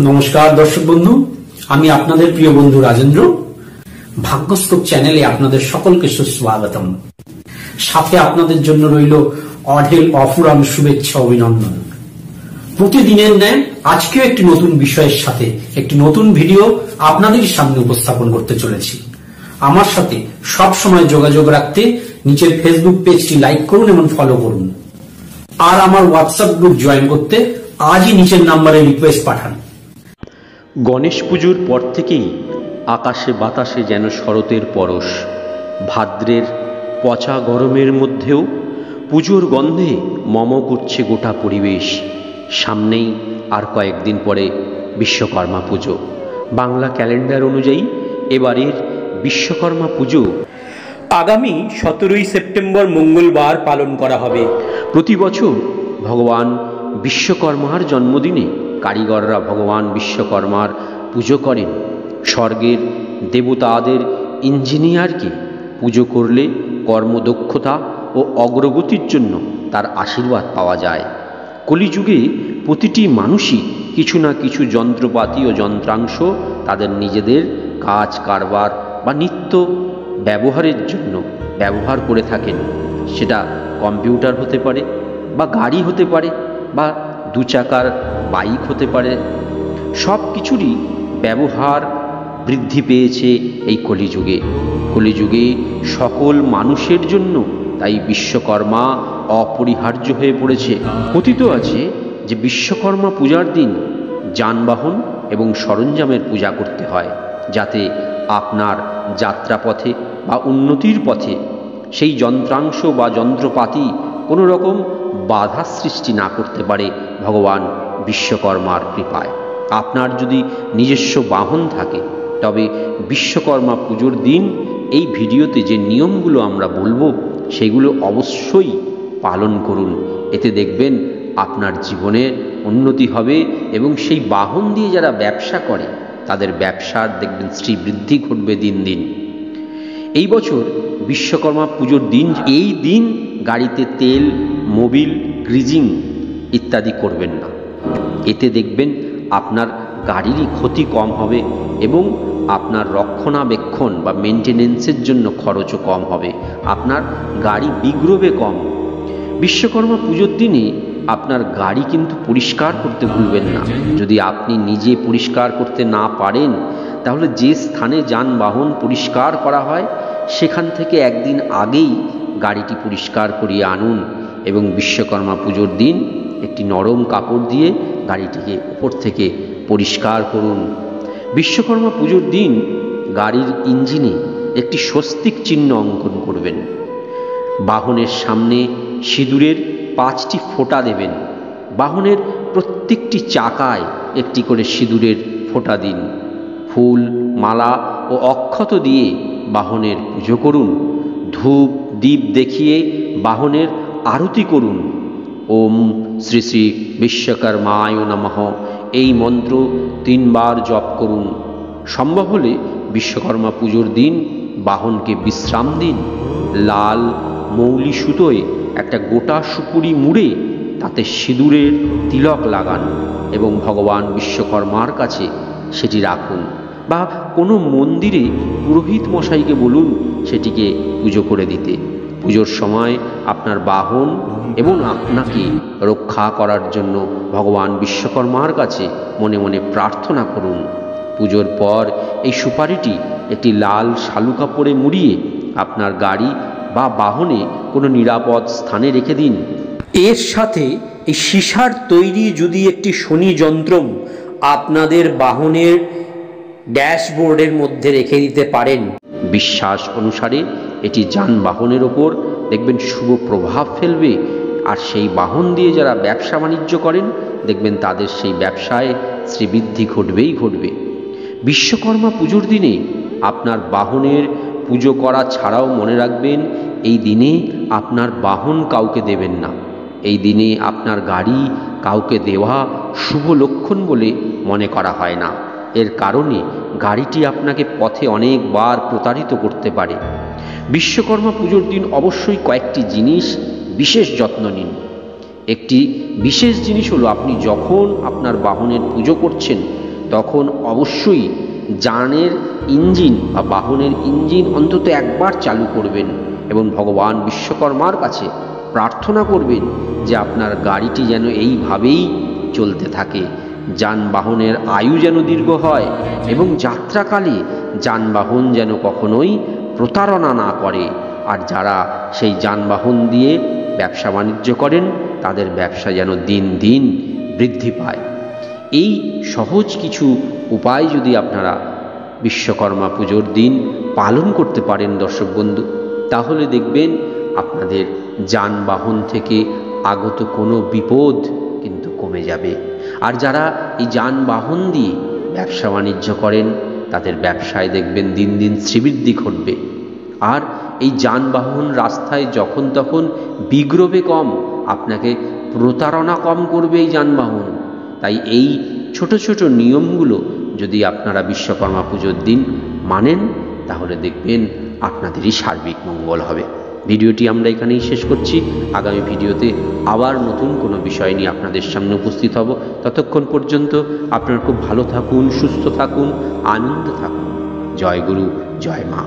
নমস্কার দর্শক বন্ধু, আমি আপনাদের প্রিয় বন্ধু রাজেন্দ্র। ভাগ্যস্কোপ চ্যানেলে আপনাদের সকলকে সুস্বাগতম। সাথে আপনাদের জন্য রইল অঢেল অফুরান শুভেচ্ছা অভিনন্দন। প্রতিদিনের ন্যায় আজকেও একটি নতুন বিষয়ের সাথে একটি নতুন ভিডিও আপনাদের সামনে উপস্থাপন করতে চলেছি। আমার সাথে সব সময় যোগাযোগ রাখতে নিচের ফেসবুক পেজটি লাইক করুন এবং ফলো করুন। আর আমার হোয়াটসঅ্যাপ গ্রুপ জয়েন করতে আজই নিচের নাম্বারে রিকোয়েস্ট পাঠান। গণেশ পুজোর পর থেকেই আকাশে বাতাসে যেন শরতের পরশ। ভাদ্রের পচা গরমের মধ্যেও পুজোর গন্ধে মম করছে গোটা পরিবেশ। সামনেই আর কয়েকদিন পরে বিশ্বকর্মা পুজো। বাংলা ক্যালেন্ডার অনুযায়ী এবারের বিশ্বকর্মা পুজো আগামী 17ই সেপ্টেম্বর মঙ্গলবার পালন করা হবে। প্রতি বছর ভগবান বিশ্বকর্মার জন্মদিনে কারিগররা ভগবান বিশ্বকর্মার পুজো করেন। স্বর্গের দেবতাদের ইঞ্জিনিয়ারকে পুজো করলে কর্মদক্ষতা ও অগ্রগতির জন্য তার আশীর্বাদ পাওয়া যায়। কলিযুগে প্রতিটি মানুষই কিছু না কিছু যন্ত্রপাতি ও যন্ত্রাংশ তাদের নিজেদের কাজ কারবার বা নিত্য ব্যবহারের জন্য ব্যবহার করে থাকেন। সেটা কম্পিউটার হতে পারে বা গাড়ি হতে পারে বা দু চাকার বাইক হতে পারে। সব কিছুরই ব্যবহার বৃদ্ধি পেয়েছে এই কলিযুগে। কলিযুগে সকল মানুষের জন্য তাই বিশ্বকর্মা অপরিহার্য হয়ে পড়েছে। কথিত আছে যে বিশ্বকর্মা পূজার দিন যানবাহন এবং সরঞ্জামের পূজা করতে হয়, যাতে আপনার যাত্রাপথে বা উন্নতির পথে সেই যন্ত্রাংশ বা যন্ত্রপাতি কোনো রকম বাধা সৃষ্টি না করতে পারে ভগবান বিশ্বকর্মার কৃপায়। আপনার যদি নিজস্ব বাহন থাকে তবে বিশ্বকর্মা পুজোর দিন এই ভিডিওতে যে নিয়মগুলো আমরা বলবো সেগুলো অবশ্যই পালন করুন। এতে দেখবেন আপনার জীবনে উন্নতি হবে এবং সেই বাহন দিয়ে যারা ব্যবসা করে তাদের ব্যবসার দেখবেন শ্রীবৃদ্ধি ঘটবে দিন দিন। এই বছর বিশ্বকর্মা পুজোর দিন এই দিন গাড়িতে তেল, মোবিল, গ্রিজিং ইত্যাদি করবেন না। এতে দেখবেন আপনার গাড়িরই ক্ষতি কম হবে এবং আপনার রক্ষণাবেক্ষণ বা মেনটেনেন্সের জন্য খরচও কম হবে, আপনার গাড়ি বিগ্রবে কম। বিশ্বকর্মা পুজোর দিনে আপনার গাড়ি কিন্তু পরিষ্কার করতে ভুলবেন না। যদি আপনি নিজে পরিষ্কার করতে না পারেন তাহলে যে স্থানে যানবাহন পরিষ্কার করা হয় সেখান থেকে একদিন আগেই গাড়িটি পরিষ্কার করিয়ে আনুন এবং বিশ্বকর্মা পুজোর দিন একটি নরম কাপড় দিয়ে গাড়িটিকে উপর থেকে পরিষ্কার করুন। বিশ্বকর্মা পুজোর দিন গাড়ির ইঞ্জিনে একটি স্বস্তিক চিহ্ন অঙ্কন করবেন। বাহনের সামনে সিঁদুরের 5টি ফোঁটা দেবেন। বাহনের প্রত্যেকটি চাকায় একটি করে সিঁদুরের ফোঁটা দিন। ফুল, মালা ও অক্ষত দিয়ে বাহনের পুজো করুন। ধূপ দীপ দেখিয়ে বাহনের আরতি করুন। ওম শ্রী শ্রী বিশ্বকর্মায় নমঃ এই মন্ত্র 3 বার জপ করুন। সম্ভব হলে বিশ্বকর্মা পুজোর দিন বাহনকে বিশ্রাম দিন। লাল মৌলি সুতোয় একটা গোটা সুপুরি মুড়ে তাতে সিঁদুরের তিলক লাগান এবং ভগবান বিশ্বকর্মার কাছে সেটি রাখুন, বা কোনো মন্দিরে পুরোহিত মশাইকে বলুন সেটিকে পুজো করে দিতে। পুজোর সময় আপনার বাহন এবং আপনাকে রক্ষা করার জন্য ভগবান বিশ্বকর্মার কাছে মনে মনে প্রার্থনা করুন। পুজোর পর এই সুপারিটি একটি লাল শালু কাপড়ে মুড়িয়ে আপনার গাড়ি বা বাহনে কোনো নিরাপদ স্থানে রেখে দিন। এর সাথে এই সীসার তৈরি যদি একটি শনি যন্ত্র আপনাদের বাহনের ড্যাশবোর্ডের মধ্যে রেখে দিতে পারেন, বিশ্বাস অনুসারে এটি যানবাহনের ওপর দেখবেন শুভ প্রভাব ফেলবে। আর সেই বাহন দিয়ে যারা ব্যবসা বাণিজ্য করেন দেখবেন তাদের সেই ব্যবসায় শ্রীবৃদ্ধি ঘটবেই ঘটবে। বিশ্বকর্মা পুজোর দিনে আপনার বাহনের পুজো করা ছাড়াও মনে রাখবেন এই দিনে আপনার বাহন কাউকে দেবেন না। এই দিনে আপনার গাড়ি কাউকে দেওয়া শুভ লক্ষণ বলে মনে করা হয় না। এর কারণে গাড়িটি আপনাকে পথে অনেকবার প্রতারিত করতে পারে। বিশ্বকর্মা পুজোর দিন অবশ্যই কয়েকটি জিনিস বিশেষ যত্ন নিন। একটি বিশেষ জিনিস হলো আপনি যখন আপনার বাহনের পুজো করছেন তখন অবশ্যই যানের ইঞ্জিন বা বাহনের ইঞ্জিন অন্তত একবার চালু করবেন এবং ভগবান বিশ্বকর্মার কাছে প্রার্থনা করবেন যে আপনার গাড়িটি যেন এইভাবেই চলতে থাকে, যানবাহনের আয়ু যেন দীর্ঘ হয় এবং যাত্রাকালে যানবাহন যেন কখনোই প্রতারণা না করে। আর যারা সেই যানবাহন দিয়ে ব্যবসা বাণিজ্য করেন তাদের ব্যবসা যেন দিন দিন বৃদ্ধি পায়। এই সহজ কিছু উপায় যদি আপনারা বিশ্বকর্মা পুজোর দিন পালন করতে পারেন দর্শক বন্ধু, তাহলে দেখবেন আপনাদের যানবাহন থেকে আগত কোনো বিপদ কিন্তু কমে যাবে। আর যারা এই যানবাহন দিয়ে ব্যবসা বাণিজ্য করেন তাদের ব্যবসায় দেখবেন দিন দিন শ্রীবৃদ্ধি ঘটবে। আর এই যানবাহন রাস্তায় যখন তখন বিগ্রবে কম, আপনাকে প্রতারণা কম করবে এই যানবাহন। তাই এই ছোট ছোট নিয়মগুলো যদি আপনারা বিশ্বকর্মা পুজোর দিন মানেন তাহলে দেখবেন আপনাদেরই সার্বিক মঙ্গল হবে। ভিডিওটি আমরা এখানেই শেষ করছি। আগামী ভিডিওতে আবার নতুন কোনো বিষয় নিয়ে আপনাদের সামনে উপস্থিত হব। ততক্ষণ পর্যন্ত আপনারা খুব ভালো থাকুন, সুস্থ থাকুন, আনন্দ থাকুন। জয় গুরু, জয় মা।